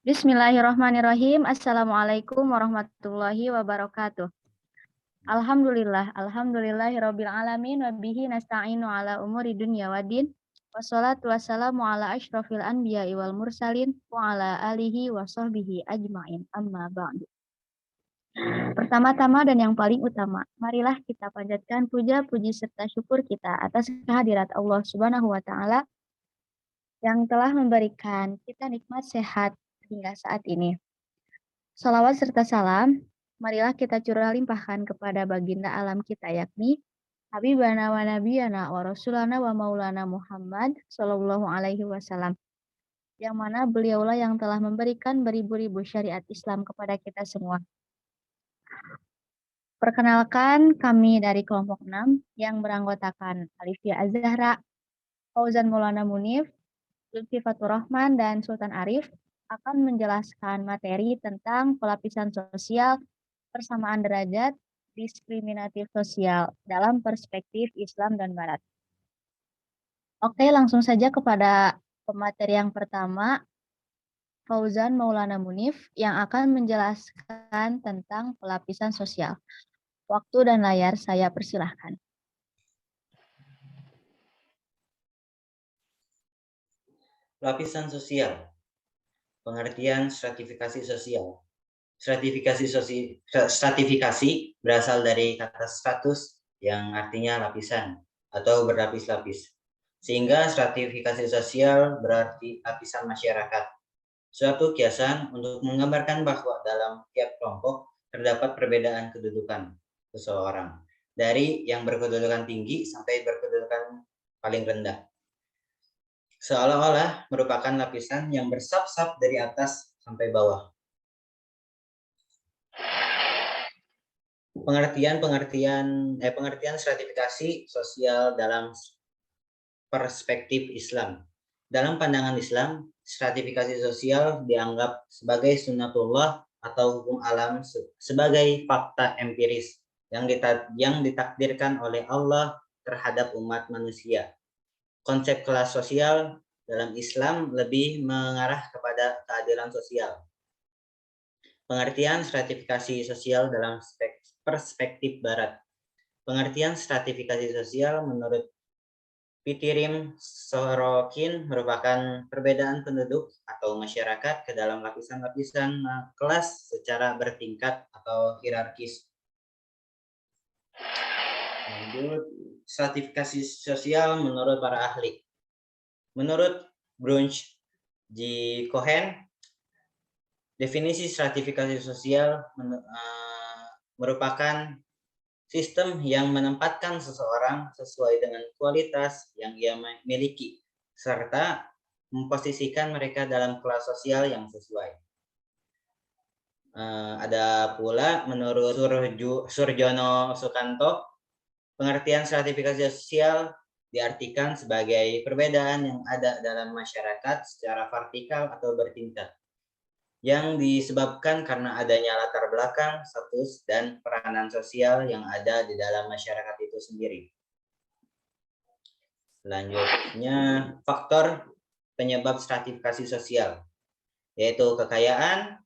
Bismillahirrahmanirrahim. Assalamualaikum warahmatullahi wabarakatuh. Alhamdulillahirabbil alamin wa bihi nasta'inu ala umuri dunya waddin. Wassalatu wassalamu ala asyrofil anbiya'i wal mursalin wa ala alihi wa sahbihi ajmain. Amma ba'du. Pertama-tama dan yang paling utama, marilah kita panjatkan puja, puji serta syukur kita atas kehadirat Allah Subhanahu wa taala yang telah memberikan kita nikmat sehat hingga saat ini. Salawat serta salam, marilah kita curah limpahkan kepada baginda alam kita yakni Habibana wa Nabiyana wa Rasulana wa Maulana Muhammad Sallallahu Alaihi Wasallam, yang mana beliaulah yang telah memberikan beribu-ribu syariat Islam kepada kita semua. Perkenalkan, kami dari kelompok 6 yang beranggotakan Alifia Az-Zahra, Fauzan Maulana Munif, Lutfi Fatur Rahman, dan Sultan Arif akan menjelaskan materi tentang pelapisan sosial, persamaan derajat, diskriminatif sosial dalam perspektif Islam dan Barat. Oke, langsung saja kepada pemateri yang pertama, Fauzan Maulana Munif, yang akan menjelaskan tentang pelapisan sosial. Waktu dan layar saya persilahkan. Lapisan sosial. Pengertian stratifikasi sosial. Stratifikasi berasal dari kata stratus yang artinya lapisan atau berlapis-lapis. Sehingga stratifikasi sosial berarti lapisan masyarakat. Suatu kiasan untuk menggambarkan bahwa dalam tiap kelompok terdapat perbedaan kedudukan seseorang, dari yang berkedudukan tinggi sampai berkedudukan paling rendah. Seolah-olah merupakan lapisan yang bersap-sap dari atas sampai bawah. Pengertian stratifikasi sosial dalam perspektif Islam. Dalam pandangan Islam, stratifikasi sosial dianggap sebagai sunnatullah atau hukum alam sebagai fakta empiris yang ditakdirkan oleh Allah terhadap umat manusia. Konsep kelas sosial dalam Islam lebih mengarah kepada keadilan sosial. Pengertian stratifikasi sosial dalam perspektif Barat. Pengertian stratifikasi sosial menurut Pitirim Sorokin merupakan perbedaan penduduk atau masyarakat ke dalam lapisan-lapisan kelas secara bertingkat atau hierarkis. Lanjut, stratifikasi sosial menurut para ahli. Menurut Brunch G. Cohen, definisi stratifikasi sosial merupakan sistem yang menempatkan seseorang sesuai dengan kualitas yang ia miliki, serta memposisikan mereka dalam kelas sosial yang sesuai. Ada pula menurut Surjono Sukanto, pengertian stratifikasi sosial diartikan sebagai perbedaan yang ada dalam masyarakat secara vertikal atau bertingkat, yang disebabkan karena adanya latar belakang, status, dan peranan sosial yang ada di dalam masyarakat itu sendiri. Selanjutnya, faktor penyebab stratifikasi sosial, yaitu kekayaan.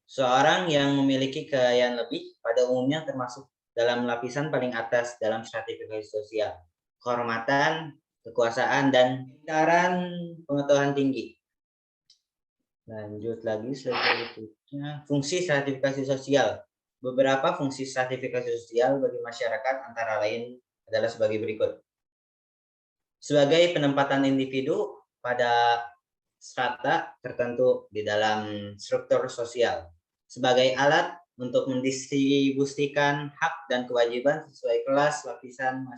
Seorang yang memiliki kekayaan lebih pada umumnya termasuk dalam lapisan paling atas dalam stratifikasi sosial. Kehormatan, kekuasaan, dan pintaran pengetahuan tinggi. Lanjut lagi selanjutnya, fungsi stratifikasi sosial. Beberapa fungsi stratifikasi sosial bagi masyarakat antara lain adalah sebagai berikut. Sebagai penempatan individu pada strata tertentu di dalam struktur sosial. Sebagai alat untuk mendistribusikan hak dan kewajiban sesuai kelas lapisan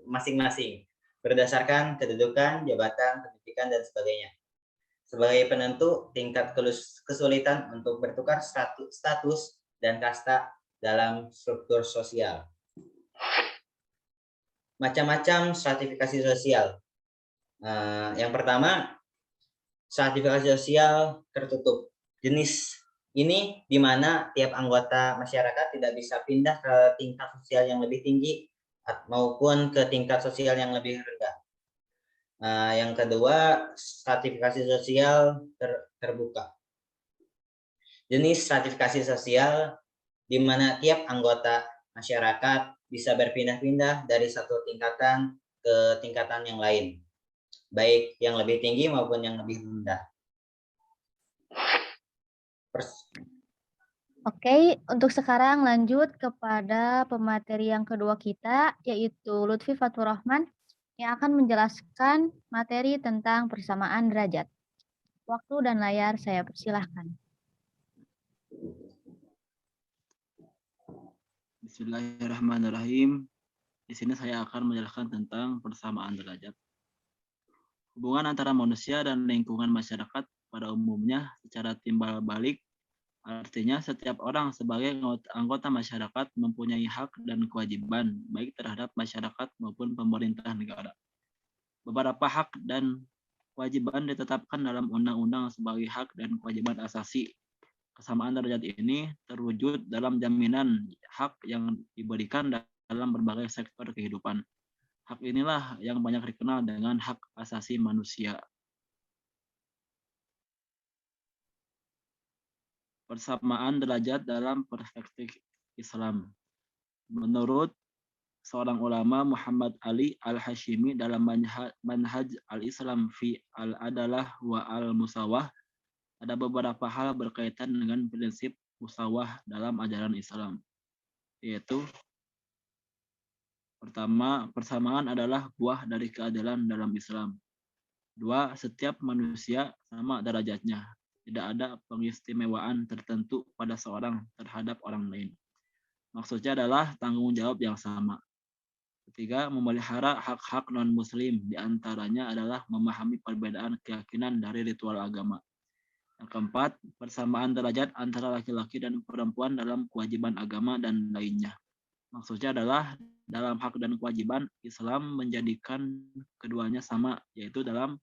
masing-masing berdasarkan kedudukan, jabatan, pendidikan, dan sebagainya. Sebagai penentu tingkat kesulitan untuk bertukar status dan kasta dalam struktur sosial. Macam-macam stratifikasi sosial. Yang pertama, stratifikasi sosial tertutup. Jenis ini di mana tiap anggota masyarakat tidak bisa pindah ke tingkat sosial yang lebih tinggi maupun ke tingkat sosial yang lebih rendah. Yang kedua, stratifikasi sosial terbuka. Jenis stratifikasi sosial di mana tiap anggota masyarakat bisa berpindah-pindah dari satu tingkatan ke tingkatan yang lain, baik yang lebih tinggi maupun yang lebih rendah. Oke, untuk sekarang lanjut kepada pemateri yang kedua kita, yaitu Lutfi Faturrahman, yang akan menjelaskan materi tentang persamaan derajat. Waktu dan layar saya persilahkan. Bismillahirrahmanirrahim. Di sini saya akan menjelaskan tentang persamaan derajat. Hubungan antara manusia dan lingkungan masyarakat pada umumnya secara timbal balik, artinya setiap orang sebagai anggota masyarakat mempunyai hak dan kewajiban baik terhadap masyarakat maupun pemerintah negara. Beberapa hak dan kewajiban ditetapkan dalam undang-undang sebagai hak dan kewajiban asasi. Kesamaan derajat ini terwujud dalam jaminan hak yang diberikan dalam berbagai sektor kehidupan. Hak inilah yang banyak dikenal dengan hak asasi manusia. Persamaan derajat dalam perspektif Islam. Menurut seorang ulama Muhammad Ali Al-Hashimi dalam Manhaj Al-Islam fi Al-Adalah wa Al-Musawah, ada beberapa hal berkaitan dengan prinsip musawah dalam ajaran Islam, yaitu pertama, persamaan adalah buah dari keadilan dalam Islam. Dua, setiap manusia sama derajatnya. Tidak ada pengistimewaan tertentu pada seorang terhadap orang lain. Maksudnya adalah tanggung jawab yang sama. Ketiga, memelihara hak-hak non-muslim. Di antaranya adalah memahami perbedaan keyakinan dari ritual agama. Yang keempat, persamaan derajat antara laki-laki dan perempuan dalam kewajiban agama dan lainnya. Maksudnya adalah dalam hak dan kewajiban, Islam menjadikan keduanya sama, yaitu dalam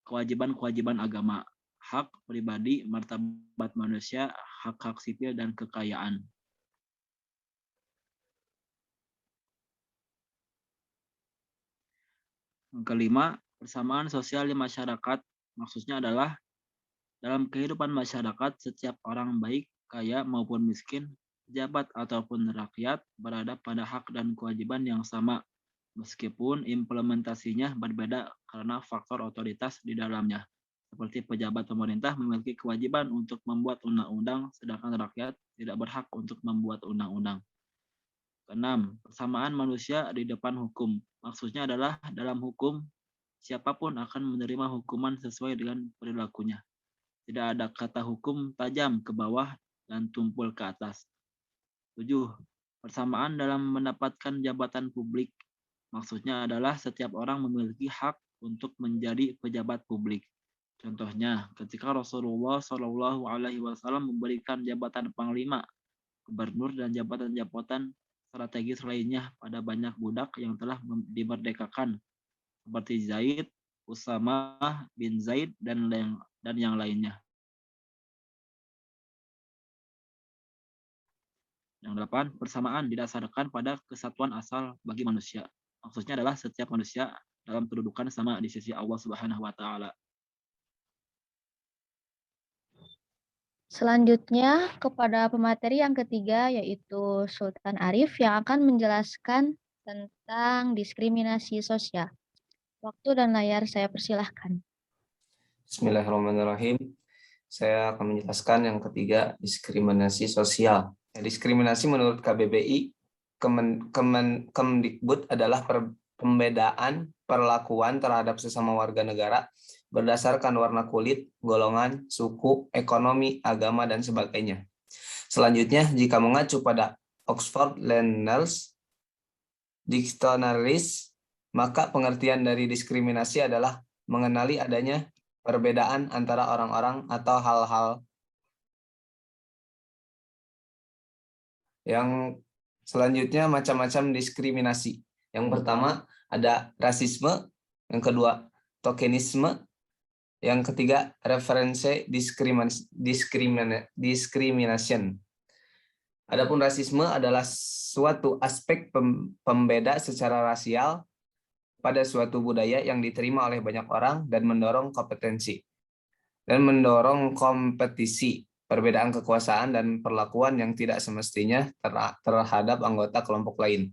kewajiban-kewajiban agama, hak pribadi, martabat manusia, hak-hak sipil, dan kekayaan. Yang kelima, persamaan sosial di masyarakat, maksudnya adalah dalam kehidupan masyarakat, setiap orang baik, kaya maupun miskin, pejabat ataupun rakyat berada pada hak dan kewajiban yang sama, meskipun implementasinya berbeda karena faktor otoritas di dalamnya. Seperti pejabat pemerintah memiliki kewajiban untuk membuat undang-undang, sedangkan rakyat tidak berhak untuk membuat undang-undang. Keenam, persamaan manusia di depan hukum. Maksudnya adalah dalam hukum, siapapun akan menerima hukuman sesuai dengan perilakunya. Tidak ada kata hukum tajam ke bawah dan tumpul ke atas. 7. Persamaan dalam mendapatkan jabatan publik. Maksudnya adalah setiap orang memiliki hak untuk menjadi pejabat publik. Contohnya, ketika Rasulullah SAW memberikan jabatan panglima, gubernur, dan jabatan-jabatan strategis lainnya pada banyak budak yang telah dimerdekakan, seperti Zaid, Usama bin Zaid, dan yang lainnya. Yang 8, persamaan didasarkan pada kesatuan asal bagi manusia. Maksudnya adalah setiap manusia dalam kedudukan sama di sisi Allah Subhanahu wa taala. Selanjutnya kepada pemateri yang ketiga, yaitu Sultan Arif yang akan menjelaskan tentang diskriminasi sosial. Waktu dan layar saya persilahkan. Bismillahirrahmanirrahim. Saya akan menjelaskan yang ketiga, diskriminasi sosial. Diskriminasi menurut KBBI, Kemdikbud adalah pembedaan perlakuan terhadap sesama warga negara berdasarkan warna kulit, golongan, suku, ekonomi, agama, dan sebagainya. Selanjutnya, jika mengacu pada Oxford Landers Dictionaries, maka pengertian dari diskriminasi adalah mengenali adanya perbedaan antara orang-orang atau hal-hal yang selanjutnya macam-macam diskriminasi. Yang pertama ada rasisme, yang kedua tokenisme, yang ketiga referensi discrimination. Adapun rasisme adalah suatu aspek pembeda secara rasial pada suatu budaya yang diterima oleh banyak orang dan mendorong kompetisi. perbedaan kekuasaan dan perlakuan yang tidak semestinya terhadap anggota kelompok lain.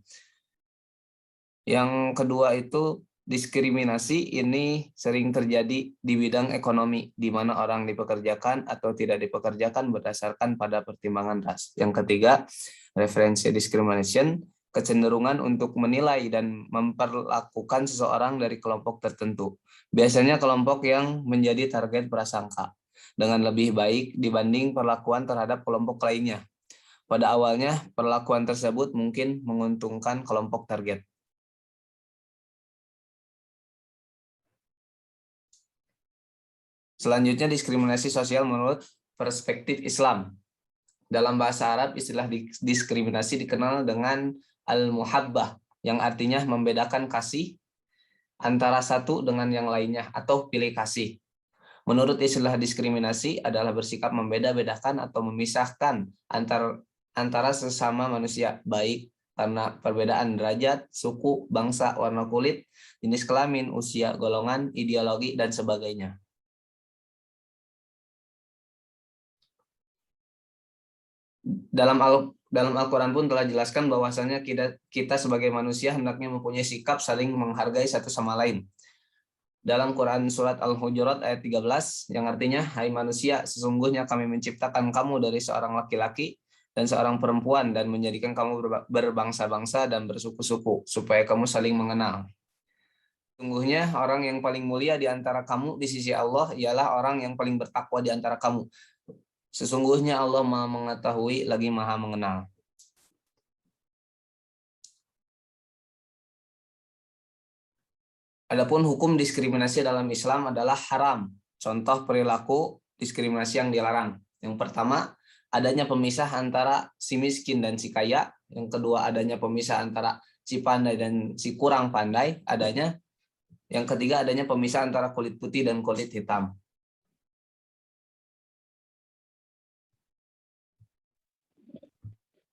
Yang kedua itu diskriminasi ini sering terjadi di bidang ekonomi, di mana orang dipekerjakan atau tidak dipekerjakan berdasarkan pada pertimbangan ras. Yang ketiga, referensi discrimination, kecenderungan untuk menilai dan memperlakukan seseorang dari kelompok tertentu. Biasanya kelompok yang menjadi target prasangka dengan lebih baik dibanding perlakuan terhadap kelompok lainnya. Pada awalnya, perlakuan tersebut mungkin menguntungkan kelompok target. Selanjutnya, diskriminasi sosial menurut perspektif Islam. Dalam bahasa Arab, istilah diskriminasi dikenal dengan al-muhabbah, yang artinya membedakan kasih antara satu dengan yang lainnya atau pilih kasih. Menurut istilah diskriminasi adalah bersikap membeda-bedakan atau memisahkan antara sesama manusia, baik karena perbedaan derajat, suku, bangsa, warna kulit, jenis kelamin, usia, golongan, ideologi, dan sebagainya. Dalam Al-Quran pun telah jelaskan bahwasanya kita sebagai manusia hendaknya mempunyai sikap saling menghargai satu sama lain. Dalam Quran surat Al-Hujurat ayat 13 yang artinya, hai manusia, sesungguhnya kami menciptakan kamu dari seorang laki-laki dan seorang perempuan dan menjadikan kamu berbangsa-bangsa dan bersuku-suku supaya kamu saling mengenal. Sesungguhnya orang yang paling mulia di antara kamu di sisi Allah ialah orang yang paling bertakwa di antara kamu. Sesungguhnya Allah Maha mengetahui lagi Maha mengenal. Adapun hukum diskriminasi dalam Islam adalah haram. Contoh perilaku diskriminasi yang dilarang. Yang pertama, adanya pemisah antara si miskin dan si kaya. Yang kedua, adanya pemisah antara si pandai dan si kurang pandai. Yang ketiga, adanya pemisah antara kulit putih dan kulit hitam.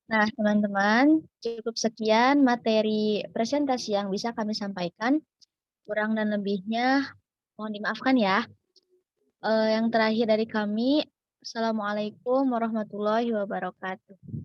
Nah, teman-teman, cukup sekian materi presentasi yang bisa kami sampaikan. Kurang dan lebihnya mohon dimaafkan ya. Yang terakhir dari kami, Assalamualaikum warahmatullahi wabarakatuh.